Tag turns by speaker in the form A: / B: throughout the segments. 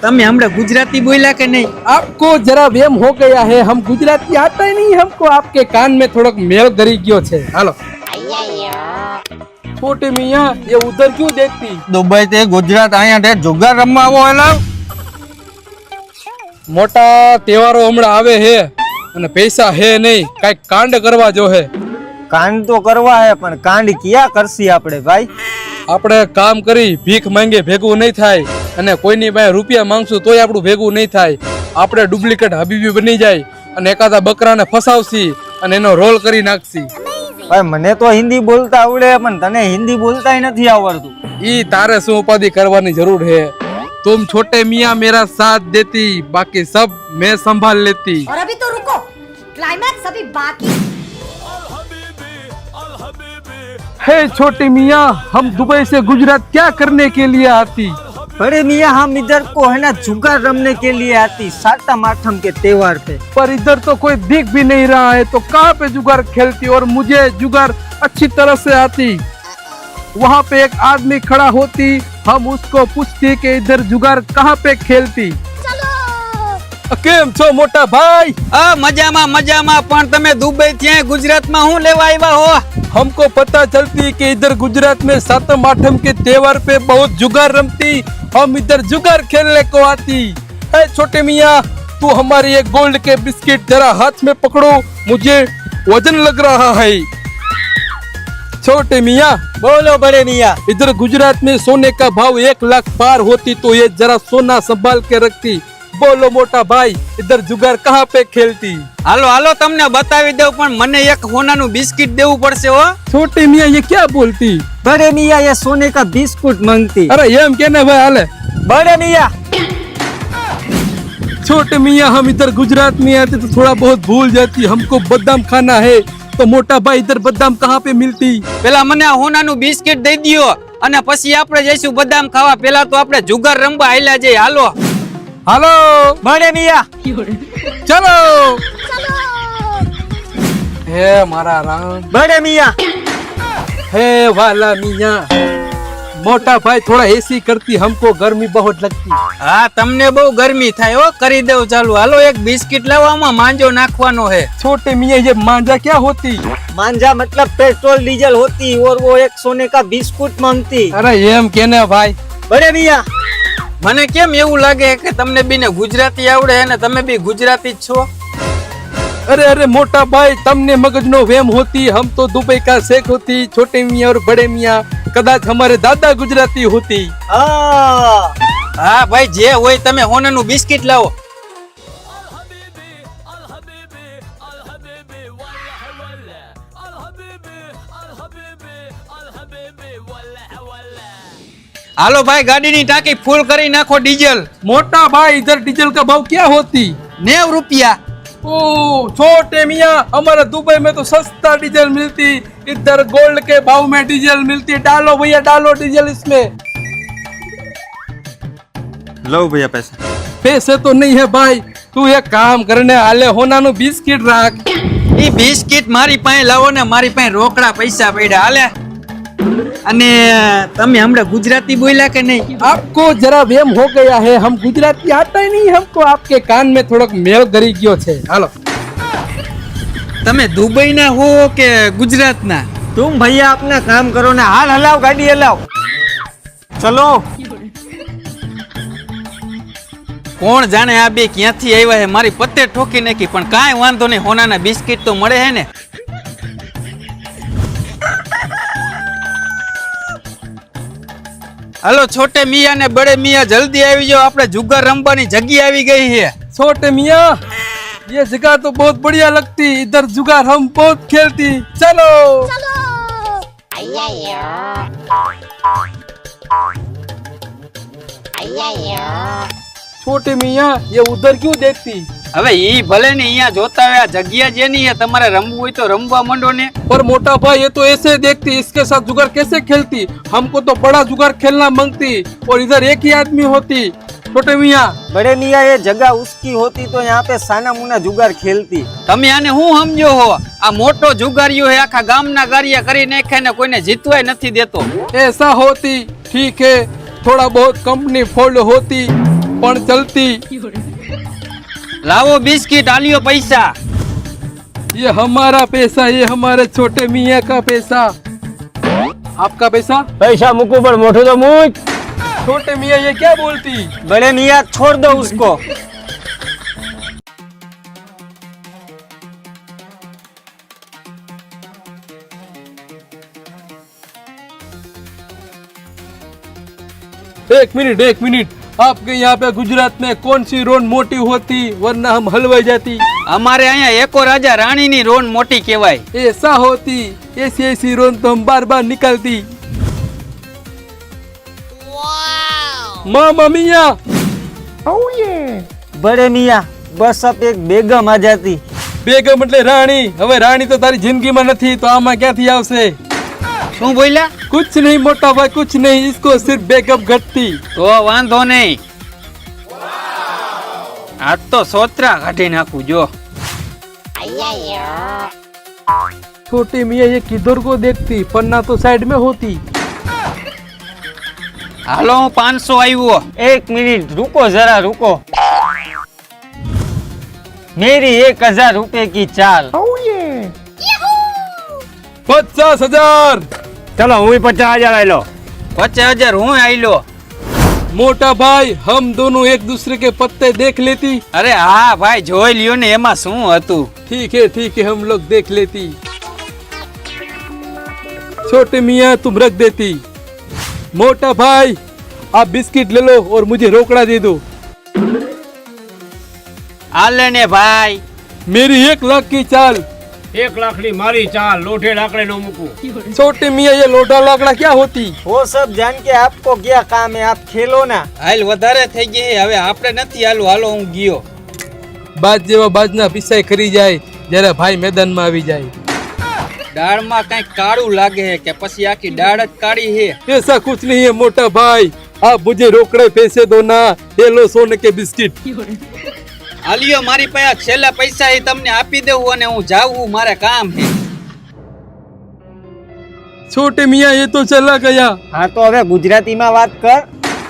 A: તમે હમણાં ગુજરાતી बोला કે नहीं?
B: आपको जरा वेम हो गया है, हम गुजराती आता ही नहीं हमको, आपके कान में थोड़ा मेल गरी गयो छे। हालो छोटे मियाँ ये उधर क्यों देखती?
C: दुबई ते गुजरात आया ते जुगार रमवा आवो एला
B: मोटा तहेवारो हमणा आवे है અને પૈસા હે નહીં, કઈ કાંડ કરવા જો હે।
C: કાંડ તો કરવા હે પણ કાંડ ક્યાં કરસી આપણે ભાઈ?
B: આપણે કામ કરી ભીખ માંગે ભેગું નહીં થાય અને કોઈની પાસે રૂપિયા માંગશું તોય આપણું ભેગું નહીં થાય। આપણે ડુપ્લિકેટ હબીબી બની જાય અને એકાદા બકરાને ફસાવશી અને એનો રોલ કરી નાખશી।
C: ભાઈ મને તો હિન્દી બોલતા આવડે પણ તને હિન્દી બોલતાય નથી આવડતું।
B: ई तारे શું ઉપાધિ કરવાની જરૂર है? तुम छोटे मियाँ मेरा साथ देती, बाकी सब मैं संभाल लेती।
D: और अभी तो रुको, क्लाइमैक्स अभी बाकी।
B: हे छोटे मियाँ, हम दुबई से गुजरात क्या करने के लिए आती?
C: बड़े मियाँ हम इधर को है ना जुगार रमने के लिए आती, सातम आठम के त्योहार पे।
B: पर इधर तो कोई दिख भी नहीं रहा है, तो कहाँ पे जुगार खेलती? और मुझे जुगार अच्छी तरह से आती। वहाँ पे एक आदमी खड़ा होती, हम उसको पूछती कि इधर जुगार कहाँ पे खेलती। केम छो मोटा भाई?
A: મજામાં મજામાં, પણ તમે દુબઈ થી ગુજરાતમાં હું લેવા આવ્યા હો?
B: हमको पता चलती कि इधर गुजरात में सातम आठम के त्योहार पे बहुत जुगार रमती, हम इधर जुगार खेलने को आती। है छोटे मियाँ, तू हमारी एक गोल्ड के बिस्किट जरा हाथ में पकड़ो, मुझे वजन लग रहा है। छोटे मियाँ
C: बोलो बड़े मियाँ।
B: इधर गुजरात में सोने का भाव 1 लाख पार होती तो ये जरा सोना संभाल के रखती। बोलो मोटा भाई, इधर जुगार कहाँ पे खेलती?
A: હાલો હાલો તમને બતાવી દઉં, પણ મને એક હોનાનું બિસ્કિટ દેવું પડશે હો।
B: छोटे मियाँ ये क्या बोलती?
C: बड़े मियाँ ये सोने का बिस्कुट मांगती।
B: अरे ये हम कहने भाई हाले।
C: बड़े मियाँ
B: छोटे मियाँ हम इधर गुजरात में आते तो थोड़ा बहुत भूल जाती, हमको बादाम खाना है। तो मोटा भाई इधर बादाम कहाँ पे मिलती?
A: પેલા મને આ હોનાનું બિસ્કિટ દઈ દ્યો અને પછી આપણે જઈશું બદામ ખાવા। પેલા તો આપણે જુગાર રમવા હાલ્યા જઈએ, હાલો।
B: हेलो
C: बड़े मियाँ
B: चलो। हे मारा राम,
C: बड़े मियाँ
B: हे वाला मियाँ। मोटा भाई थोड़ा एसी करती, हमको गर्मी बहुत लगती।
A: હા તમને બહુ ગરમી થાય હો, કરી દેવું ચાલુ। હાલો એક બિસ્કિટ લાવવામાં માંજો નાખવાનો હે।
B: छोटे मियाँ ये मांझा क्या होती?
C: मांझा मतलब पेट्रोल डीजल होती और वो एक सोने का बिस्कुट मांगती।
B: अरे ये हम कहने भाई।
C: बड़े मियाँ
A: મને કેમ એવું લાગે કે તમને બીને ગુજરાતી આવડે અને તમે બી ગુજરાતી જ છો?
B: अरे अरे मोटा भाई तमने मगजनो वेम होती, हम तो दुबई का शेख होती। छोटे मियाँ और बड़े मियाँ कदाच हमारे दादा गुजराती होती।
C: हाँ
A: હા ભાઈ જે હોય તમે હોનાનું બિસ્કિટ લાવો। હાલો ભાઈ ગાડીની ટાંકી ફૂલ કરી નાખો ડીઝલ।
B: मोटा भाई इधर डीजल का भाव क्या होती?
A: 90 રૂપિયા।
B: ओ छोटे मियाँ हमारे दुबई में तो सस्ता डीजल मिलती, इधर गोल्ड के भाव में डीजल मिलती। डालो भैया डालो डीजल इसमें।
C: लो भैया पैसा।
B: पैसे तो नहीं है भाई, तू एक काम करने आले होनानु बिस्किट राख।
A: ઈ બિસ્કિટ મારી પાસે લાવો ને, મારી પાસે રોકડા પૈસા પડ્યા, હાલે। અને તમે હમણાં ગુજરાતી બોલ્યા કે નહીં?
B: आपको जरा वेम हो गया है, हम गुजराती आता ही नहीं हमको, आपके कान में थोड़ा मेल गरी गयो छे। हालो
A: તમે દુબઈના હો કે ગુજરાતના?
C: तुम भैया अपना काम करो ना, हाल हलाओ गाड़ी हलाओ चलो।
A: કોણ જાણે આ બે ક્યાંથી આવ્યા છે, મારી પત્તે ઠોકી નાખી। પણ કાંઈ વાંધો નહીં, હોનાના બિસ્કિટ તો મળે છે ને। હાલો છોટે મિયા ને બડે મિયા જલ્દી આવી જાઓ, આપણે જુગાર રમવાની જગ્યા આવી ગઈ છે।
B: छोटे मियाँ ये जगह तो बहुत बढ़िया लगती, इधर जुगार हम बहुत खेलती। चलो छोटे मियाँ ये उधर क्यों देखती?
A: હવે ઈ ભલે ને અહીંયા જોતા હોય, આ જગ્યા જેની છે, તમારે રમવું હોય તો રમવા માંડો ને।
B: पर मोटा भाई ये तो ऐसे देखती, इसके साथ जुगार कैसे खेलती? हमको तो बड़ा जुगार खेलना मांगती और इधर एक ही आदमी होती। छोटे मियाँ
C: बड़े मियाँ ये जगह उसकी होती तो यहाँ पे साना मुना जुगार खेलती।
A: તમે આને હું સમજો હો? આ મોટો જુગારીઓ હે, આખા ગામના ગારિયા કરી નાખે ને કોઈને જીતવાય નથી દેતો।
B: ऐसा होती ठीक है, थोड़ा बहुत कंपनी फोल्ड होती पण चलती।
A: લાવો બિસ્કિટ, આલ્યો પૈસા।
B: ये हमारा पैसा, ये हमारे छोटे मियाँ का पैसा। आपका पैसा?
C: पैसा मुकू पर मोटो तो मुझ।
B: छोटे मियाँ ये क्या बोलती?
C: बड़े मियाँ छोड़ दो उसको।
B: एक मिनट, आपके यहाँ पे गुजरात में कौन सी रोड मोटी होती वरना हम हलवाई जाती?
A: અમારે અહીંયા એકો રાજા રાણીની રોન મોટી કહેવાય।
B: ऐसा होती, ऐसी रोड तो हम बार बार निकलती। मामा मियाँ,
C: बड़े मियाँ बस अब एक बेगम आ जाती।
B: बेगम એટલે રાણી। હવે રાણી તો તારી જિંદગીમાં નથી તો આમાં ક્યાંથી આવશે?
A: શું બોલ્યા?
B: कुछ नहीं मोटा भाई, कुछ नहीं, इसको सिर्फ बेगम घटती।
A: તો વાંધો નહીં, આજ તો સોતરા કાઢી નાખું જો।
B: छोटे मियाँ ये किधर को देखती? पन्ना तो साइड में होती।
A: હાલો હું 500 આવ્યો।
C: एक मिनट रुको, जरा रुको। मेरी 1000 रुपए की चाल।
B: 50,000।
C: चलो हुई 50,000 ले लो।
A: 50,000 હું આલ્યો।
B: मोटा भाई हम दोनों एक दूसरे के पत्ते देख लेती।
A: અરે હા ભાઈ, જોઈ લ્યો ને એમાં શું હતું।
B: ठीक है, हम लोग देख लेती। छोटे मियाँ तुम रख देती। मोटा भाई आप बिस्किट ले लो और मुझे रोकड़ा दे दो।
A: આલે ને ભાઈ।
B: मेरी 1 लाख की चाल।
E: 1 લાખની મારી ચાલ, લોઠે લાકડે નો મૂકું।
B: छोटे मियाँ ये लोटा लाकड़ा क्या होती?
C: वो सब जान के आपको क्या काम है, आप खेलो ना।
A: હાલ વધારે થઈ ગઈ છે, હવે આપણે નથી હાલું, હાલો હું ગયો।
B: બાજ જેવા બાજના પીસાઈ ખરી જાય જ્યારે ભાઈ મેદાનમાં આવી જાય।
A: દાળમાં કઈક કાળું લાગે છે કે પછી આખી દાળ જ કાળી છે?
B: ऐसा कुछ नहीं है मोटा भाई, आप मुझे रोकड़े पैसे दो ना, ये लो सोने के बिस्किट।
A: આલ્યો મારી પાસે છેલ્લા પૈસા એ તમને આપી દેવું અને હું જાઉં, મારે કામ છે।
B: छोटे मियाँ ये तो चला गया।
C: हाँ तो હવે ગુજરાતીમાં વાત કર।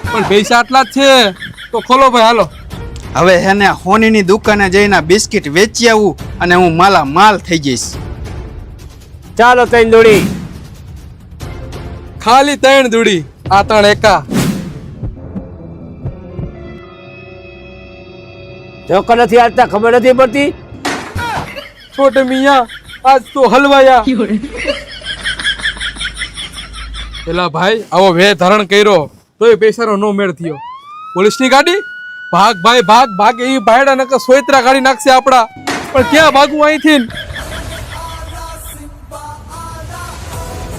B: પણ પૈસા આટલા જ છે તો ખોલો ભાઈ, હાલો।
A: હવે હેને હોનીની દુકાને જઈને બિસ્કિટ વેચી આવું અને હું માલા માલ થઈ જઈશ।
C: ચાલો તૈન દોડી।
B: ખાલી 3 દૂડી, આ 3 એકા।
C: ચોખ્ખો નથી આવતા, ખબર નથી પડતી।
B: छोटे मियाँ आज तो हलवाया। પેલા ભાઈ આવો વે ધારણ કર્યો તોય પૈસાનો નો મેળ થયો। પોલીસની ગાડી, ભાગ ભાઈ ભાગ, ભાગ એ ભાઈડા નકર સોયત્રા ગાડી નાખશે આપડા। પણ ક્યાં ભાગવું અહીંથી?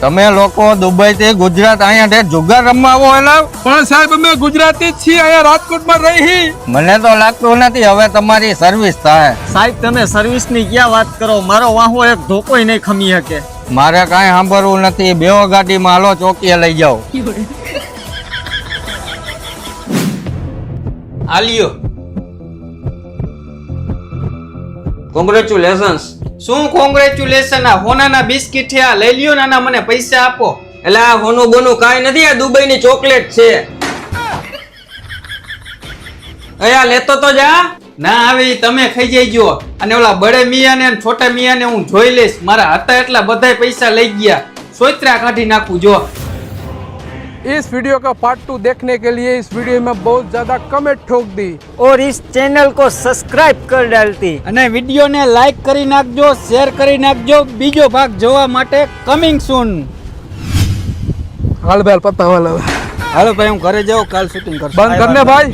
C: તમે લોકો દુબઈ થી ગુજરાત અહીંયા જુગાર રમવા આવો એલા?
B: પણ સાહેબ અમે ગુજરાતી જ છીએ, અહીંયા રાજકોટમાં રહી।
C: મને તો લાગતું નથી હવે તમારી સર્વિસ થાય। સાહેબ તમે સર્વિસ ની ક્યાં વાત કરો, મારો વાહો એક ધોકોય નહીં ખમી શકે। મારે કાંઈ સાંભળવું નથી, બેવો ગાડીમાં હાલો, ચોકીએ લઈ જાઓ।
A: આલ્યો, કોંગ્રેચ્યુલેશન્સ। શું કોંગ્રેચ્યુલેશન? આ હોનાના બિસ્કિટ છે, આ લઈ લ્યો, નાના મને પૈસા આપો।
F: એટલે આ હોનું બોનું કાંઈ નથી, આ દુબઈની ચોકલેટ છે।
A: અયા લેતો તો જા। ના આવે ઈ તમે ખાઈ જઈજો, અને ઓલા બડે મિયાને અને છોટા મિયાને હું જોઈ લઈશ। મારા હતા એટલા બધાય પૈસા લઈ ગયા, સોયત્રા કાઢી નાખું જો।
B: इस वीडियो का पार्ट 2 देखने के लिए इस वीडियो में बहुत ज्यादा कमेंट ठोक दी
C: और इस चैनल को सब्सक्राइब कर डालती।
A: અને વિડીયોને લાઈક કરી નાખજો, શેર કરી નાખજો। બીજો ભાગ જોવા માટે કમિંગ સૂન।
B: हाल बैल पता वाला
A: હાલો ભાઈ, હું ઘરે જાઉં, કાલ શૂટિંग કરશું।
B: बंद करने भाई।